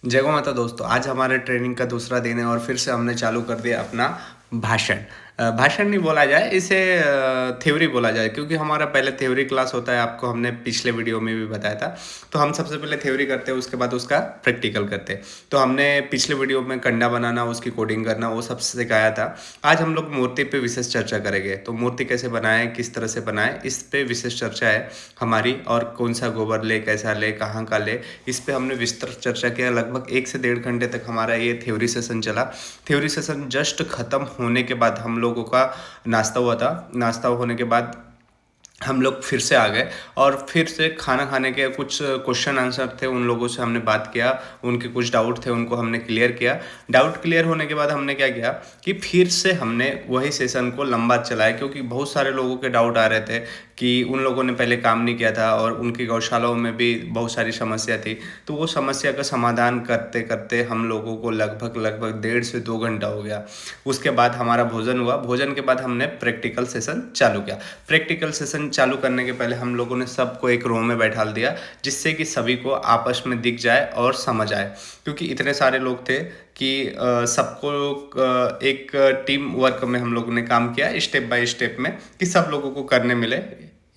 जय गौ माता दोस्तों, आज हमारे ट्रेनिंग का दूसरा दिन है और फिर से हमने चालू कर दिया अपना भाषण। भाषण नहीं बोला जाए, इसे थ्योरी बोला जाए, क्योंकि हमारा पहले थ्योरी क्लास होता है। आपको हमने पिछले वीडियो में भी बताया था। तो हम सबसे पहले थ्योरी करते हैं, उसके बाद उसका प्रैक्टिकल करते हैं। तो हमने पिछले वीडियो में कंडा बनाना, उसकी कोडिंग करना, वो सब सिखाया था। आज हम लोग मूर्ति पे विशेष चर्चा करेंगे। तो मूर्ति कैसे बनाएं, किस तरह से बनाएं, इस पे विशेष चर्चा है हमारी। और कौन सा गोबर ले, कैसा ले, कहाँ का ले, इस पे हमने विस्तृत चर्चा किया। लगभग 1 से 1.5 घंटे तक हमारा ये थ्योरी सेशन चला। थ्योरी सेशन जस्ट खत्म होने के बाद हम लोगों का नाश्ता हुआ था। नाश्ता होने के बाद हम लोग फिर से आ गए और फिर से खाना खाने के कुछ क्वेश्चन आंसर थे, उन लोगों से हमने बात किया। उनके कुछ डाउट थे, उनको हमने क्लियर किया। डाउट क्लियर होने के बाद हमने क्या किया कि फिर से हमने वही सेशन को लंबा चलाया, क्योंकि बहुत सारे लोगों के डाउट आ रहे थे कि उन लोगों ने पहले काम नहीं किया था और उनकी गौशालाओं में भी बहुत सारी समस्या थी। तो वो समस्या का समाधान करते करते हम लोगों को लगभग 1.5 से 2 घंटा हो गया। उसके बाद हमारा भोजन हुआ। भोजन के बाद हमने प्रैक्टिकल सेशन चालू किया। प्रैक्टिकल सेशन चालू करने के पहले हम लोगों ने सबको एक रो में बैठा दिया, जिससे कि सभी को आपस में दिख जाए और समझ आए, क्योंकि इतने सारे लोग थे कि सबको एक टीम वर्क में हम लोगों ने काम किया, स्टेप बाय स्टेप में, कि सब लोगों को करने मिले,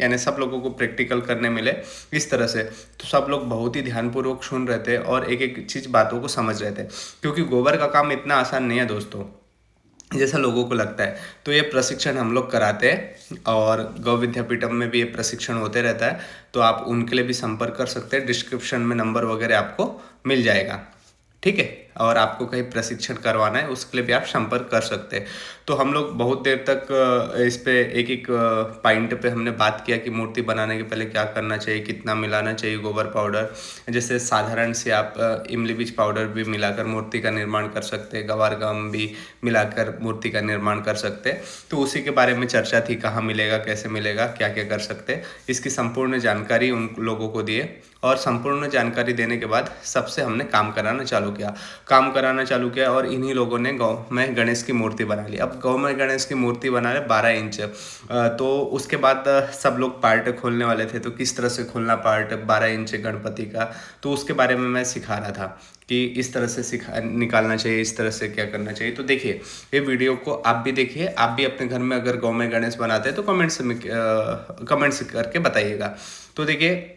यानी सब लोगों को प्रैक्टिकल करने मिले इस तरह से। तो सब लोग बहुत ही ध्यानपूर्वक सुन रहे थे और एक एक चीज़ बातों को समझ रहे थे, क्योंकि गोबर का काम इतना आसान नहीं है दोस्तों, जैसा लोगों को लगता है। तो ये प्रशिक्षण हम लोग कराते हैं और गौ विद्यापीठम में भी ये प्रशिक्षण होते रहता है। तो आप उनके लिए भी संपर्क कर सकते हैं। डिस्क्रिप्शन में नंबर वगैरह आपको मिल जाएगा, ठीक है। और आपको कहीं प्रशिक्षण करवाना है, उसके लिए भी आप संपर्क कर सकते हैं। तो हम लोग बहुत देर तक इस पे एक एक पॉइंट पे हमने बात किया कि मूर्ति बनाने के पहले क्या करना चाहिए, कितना मिलाना चाहिए गोबर पाउडर। जैसे साधारण से आप इमली बीज पाउडर भी मिलाकर मूर्ति का निर्माण कर सकते हैं, गवार गम भी मिलाकर मूर्ति का निर्माण कर सकते हैं। तो उसी के बारे में चर्चा थी, कहाँ मिलेगा, कैसे मिलेगा, क्या क्या कर सकते हैं। इसकी संपूर्ण जानकारी उन लोगों को दिए और संपूर्ण जानकारी देने के बाद सबसे हमने काम कराना चालू किया और इन्हीं लोगों ने गौ में गणेश की मूर्ति बना ली। अब गौ में गणेश की मूर्ति बना रहे 12 इंच। तो उसके बाद सब लोग पार्ट खोलने वाले थे। तो किस तरह से खोलना पार्ट 12 इंच गणपति का, तो उसके बारे में मैं सिखा रहा था कि इस तरह से निकालना चाहिए, इस तरह से क्या करना चाहिए। तो देखिए, ये वीडियो को आप भी देखिए। आप भी अपने घर में अगर गौ में गणेश बनाते हैं तो कमेंट्स करके बताइएगा। तो देखिए,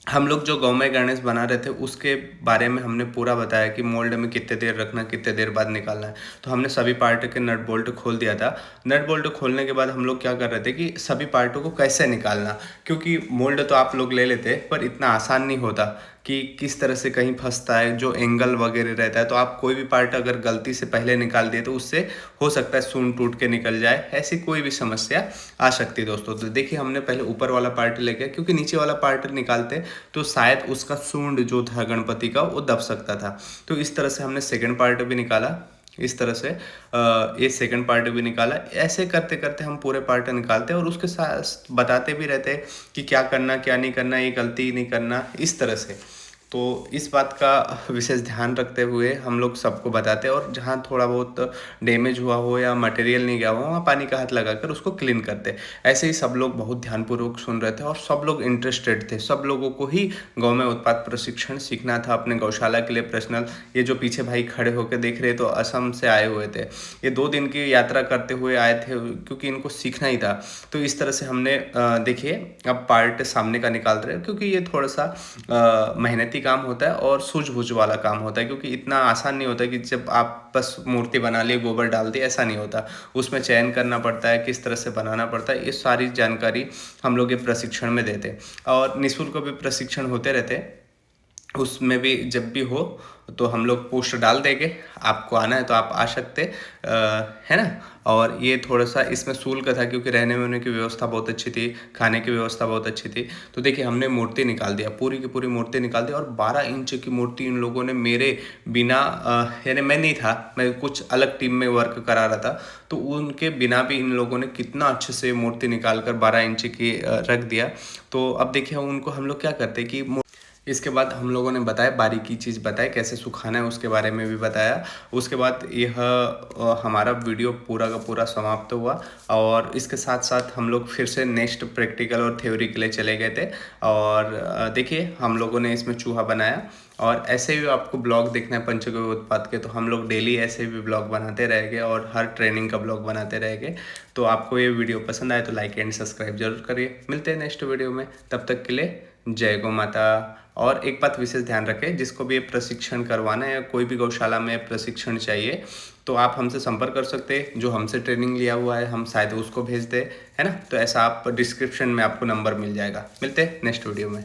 हम लोग जो गौ में गणेश बना रहे थे उसके बारे में हमने पूरा बताया कि मोल्ड में कितने देर रखना, कितने देर बाद निकालना है। तो हमने सभी पार्ट के नट बोल्ट खोल दिया था। नट बोल्ट खोलने के बाद हम लोग क्या कर रहे थे कि सभी पार्टों को कैसे निकालना, क्योंकि मोल्ड तो आप लोग ले लेते पर इतना आसान नहीं होता कि किस तरह से कहीं फंसता है, जो एंगल वगैरह रहता है। तो आप कोई भी पार्ट अगर गलती से पहले निकाल दिए तो उससे हो सकता है सूंड टूट के निकल जाए, ऐसी कोई भी समस्या आ सकती है दोस्तों। तो देखिए, हमने पहले ऊपर वाला पार्ट लेके, क्योंकि नीचे वाला पार्ट निकालते तो शायद उसका सूंड जो था गणपति का वो दब सकता था। तो इस तरह से हमने सेकंड पार्ट भी निकाला, इस तरह से ये सेकंड पार्ट भी निकाला। ऐसे करते करते हम पूरे पार्ट निकालते और उसके साथ बताते भी रहते कि क्या करना, क्या नहीं करना, ये गलती नहीं करना, इस तरह से। तो इस बात का विशेष ध्यान रखते हुए हम लोग सबको बताते हैं। और जहाँ थोड़ा बहुत डैमेज हुआ हो या मटेरियल नहीं गया हो, वहाँ पानी का हाथ लगाकर उसको क्लीन करते। ऐसे ही सब लोग बहुत ध्यानपूर्वक सुन रहे थे और सब लोग इंटरेस्टेड थे। सब लोगों को ही गौ में उत्पाद प्रशिक्षण सीखना था अपने गौशाला के लिए पर्सनल। ये जो पीछे भाई खड़े होकर देख रहे तो असम से आए हुए थे। ये 2 दिन की यात्रा करते हुए आए थे, क्योंकि इनको सीखना ही था। तो इस तरह से हमने देखिए, अब पार्ट सामने का निकाल रहे हैं, क्योंकि ये थोड़ा सा मेहनती काम होता है और सूझबूझ वाला काम होता है, क्योंकि इतना आसान नहीं होता कि जब आप बस मूर्ति बना ली, गोबर डाल दी, ऐसा नहीं होता। उसमें चयन करना पड़ता है, किस तरह से बनाना पड़ता है, ये सारी जानकारी हम लोग ये प्रशिक्षण में देते हैं। और निःशुल्क भी प्रशिक्षण होते रहते हैं। उसमें भी जब भी हो तो हम लोग पोस्ट डाल देंगे, आपको आना है तो आप आ सकते है ना। और ये थोड़ा सा इसमें शुल्क था, क्योंकि रहने वहने की व्यवस्था बहुत अच्छी थी, खाने की व्यवस्था बहुत अच्छी थी। तो देखिए, हमने मूर्ति निकाल दिया, पूरी की पूरी मूर्ति निकाल दी। और 12 इंच की मूर्ति इन लोगों ने मेरे बिना, यानी मैं नहीं था, मैं कुछ अलग टीम में वर्क करा रहा था, तो उनके बिना भी इन लोगों ने कितना अच्छे से मूर्ति निकाल कर 12 इंच की रख दिया। तो अब देखिए, उनको हम लोग क्या करते कि इसके बाद हम लोगों ने बताया, बारीकी चीज़ बताई, कैसे सुखाना है उसके बारे में भी बताया। उसके बाद यह हमारा वीडियो पूरा का पूरा समाप्त हुआ। और इसके साथ साथ हम लोग फिर से नेक्स्ट प्रैक्टिकल और थ्योरी के लिए चले गए थे। और देखिए, हम लोगों ने इसमें चूहा बनाया और ऐसे भी आपको ब्लॉग देखना है पंचगव्य उत्पाद के, तो हम लोग डेली ऐसे भी ब्लॉग बनाते रहेंगे और हर ट्रेनिंग का ब्लॉग बनाते रहेंगे। तो आपको ये वीडियो पसंद आए तो लाइक एंड सब्सक्राइब जरूर करिए। मिलते हैं नेक्स्ट वीडियो में, तब तक के लिए जय गौ माता। और एक बात विशेष ध्यान रखें, जिसको भी ये प्रशिक्षण करवाना है या कोई भी गौशाला में प्रशिक्षण चाहिए तो आप हमसे संपर्क कर सकते हैं। जो हमसे ट्रेनिंग लिया हुआ है हम शायद उसको भेज दें, है ना। तो ऐसा आप डिस्क्रिप्शन में आपको नंबर मिल जाएगा। मिलते हैं नेक्स्ट वीडियो में।